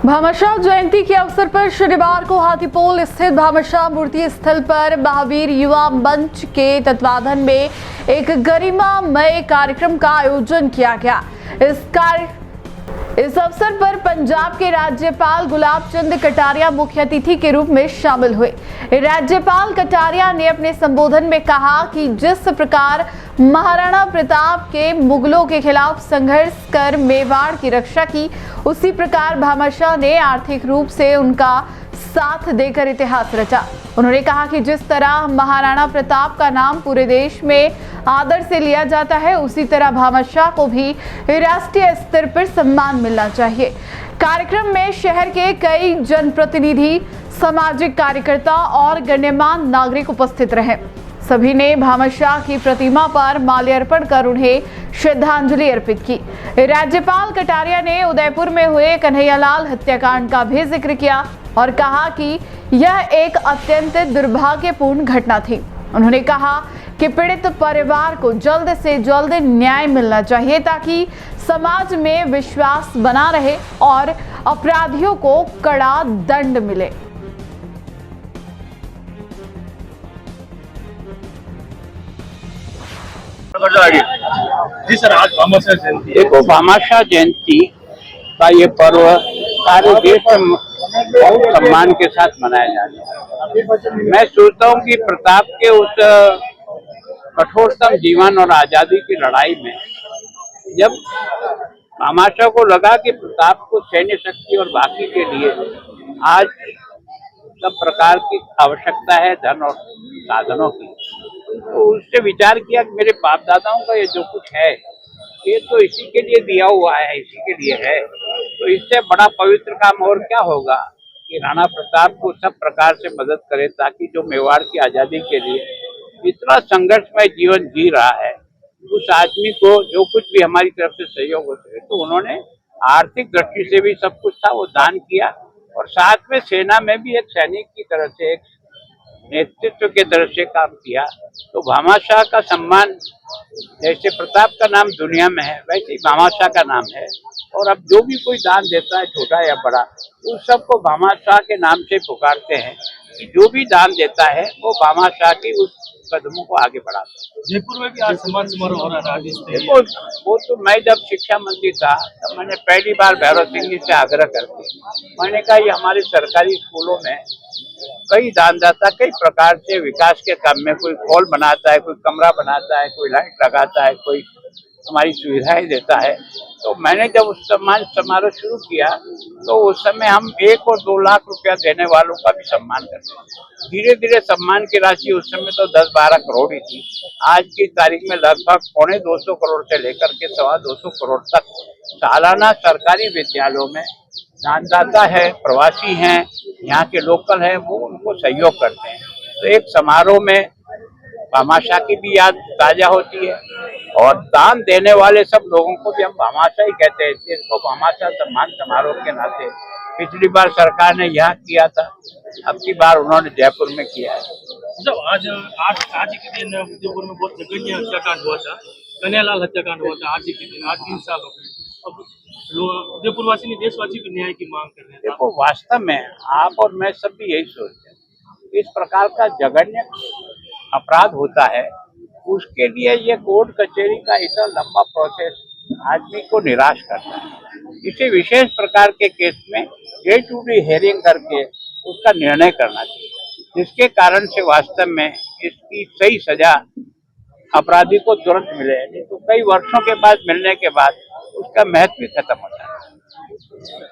भामाशाह जयंती के अवसर पर शनिवार को हाथीपोल स्थित भामाशाह मूर्ति स्थल पर महावीर युवा मंच के तत्वाधान में एक गरिमामय कार्यक्रम का आयोजन किया गया। इस अवसर पर पंजाब के राज्यपाल गुलाब चंद कटारिया मुख्य अतिथि के रूप में शामिल हुए। राज्यपाल कटारिया ने अपने संबोधन में कहा कि जिस प्रकार महाराणा प्रताप के मुगलों के खिलाफ संघर्ष कर मेवाड़ की रक्षा की, उसी प्रकार भामाशाह ने आर्थिक रूप से उनका साथ देकर इतिहास रचा। उन्होंने कहा कि जिस तरह महाराणा प्रताप का नाम पूरे देश में आदर से लिया जाता है, उसी तरह भामाशाह को भी राष्ट्रीय स्तर पर सम्मान मिलना चाहिए। कार्यक्रम में शहर के कई जनप्रतिनिधि, सामाजिक कार्यकर्ता और गण्यमान्य नागरिक उपस्थित रहे। सभी ने भामाशाह की प्रतिमा पर माल्यार्पण कर उन्हें श्रद्धांजलि अर्पित की। राज्यपाल कटारिया ने उदयपुर में हुए कन्हैयालाल हत्याकांड का भी जिक्र किया और कहा कि यह एक अत्यंत दुर्भाग्यपूर्ण घटना थी। उन्होंने कहा कि पीड़ित परिवार को जल्द से जल्द न्याय मिलना चाहिए ताकि समाज में विश्वास बना रहे और अपराधियों को कड़ा दंड मिले। जी सर, आज भामाशाह जयंती। देखो, भामाशाह जयंती का ये पर्व सारे देश में बहुत सम्मान के साथ मनाया जाता है। मैं सोचता हूँ कि प्रताप के उस कठोरतम जीवन और आजादी की लड़ाई में जब भामाशाह को लगा कि प्रताप को सैन्य शक्ति और बाकी के लिए आज सब प्रकार की आवश्यकता है, धन और साधनों की, तो उससे विचार किया कि मेरे बाप दादाओं का ये जो कुछ है ये तो इसी के लिए दिया हुआ है, इसी के लिए है, तो इससे बड़ा पवित्र काम और क्या होगा कि राणा प्रताप को सब प्रकार से मदद करे ताकि जो मेवाड़ की आजादी के लिए इतना संघर्षमय जीवन जी रहा है, उस आदमी को जो कुछ भी हमारी तरफ से सहयोग हो सके। तो उन्होंने आर्थिक दृष्टि से भी सब कुछ था वो दान किया और साथ में सेना में भी एक सैनिक की तरह से, एक नेतृत्व के तरफ से काम किया। तो भामाशाह का सम्मान जैसे प्रताप का नाम दुनिया में है, वैसे ही भामाशाह का नाम है। और अब जो भी कोई दान देता है, छोटा या बड़ा, उस सबको भामाशाह के नाम से पुकारते हैं कि जो भी दान देता है वो भामाशाह की उस कदमों को आगे बढ़ाता है। जयपुर में भी आज सम्मान समारोह हो रहा है। देखो, वो तो मैं जब शिक्षा मंत्री था तब मैंने पहली बार भैरव सिंह जी से आग्रह करके मैंने कहा ये हमारे सरकारी स्कूलों में कई दानदाता कई प्रकार से विकास के काम में, कोई हॉल बनाता है, कोई कमरा बनाता है, कोई लाइट लगाता है, कोई हमारी सुविधाएं देता है। तो मैंने जब उस सम्मान समारोह शुरू किया तो उस समय हम 1 और 2 लाख रुपया देने वालों का भी सम्मान करते हैं। धीरे धीरे सम्मान की राशि उस समय तो 10-12 करोड़ ही थी। आज की तारीख में लगभग 250 करोड़ से लेकर के 225 करोड़ तक सालाना सरकारी विद्यालयों में दानदाता है, प्रवासी हैं, यहाँ के लोकल हैं, वो उनको सहयोग करते हैं। तो एक समारोह में भामाशाह की भी याद ताजा होती है और दान देने वाले सब लोगों को भी हम भामाशाह ही कहते हैं। इसको भामाशाह सम्मान समारोह के नाते पिछली बार सरकार ने यहाँ किया था, अब की बार उन्होंने जयपुर में किया है। जब आज के दिन उदयपुर में बहुत जघन्य हत्याकांड हुआ था, कन्हैयालाल हत्याकांड हुआ था। आज के दिन, आज 3 साल हो गए। अब उदयपुर वासी ने देशवासी की न्याय की मांग कर रहे हैं। देखो, वास्तव में आप और मैं सब भी यही सोचते हैं, इस प्रकार का जघन्य अपराध होता है, उसके लिए ये कोर्ट कचहरी का इतना लंबा प्रोसेस आदमी को निराश करता है। इसे विशेष प्रकार के केस में ए टू डी हियरिंग करके उसका निर्णय करना चाहिए, जिसके कारण से वास्तव में इसकी सही सजा अपराधी को तुरंत मिले, नहीं तो कई वर्षों के बाद मिलने के बाद उसका महत्व ही खत्म हो जाता है।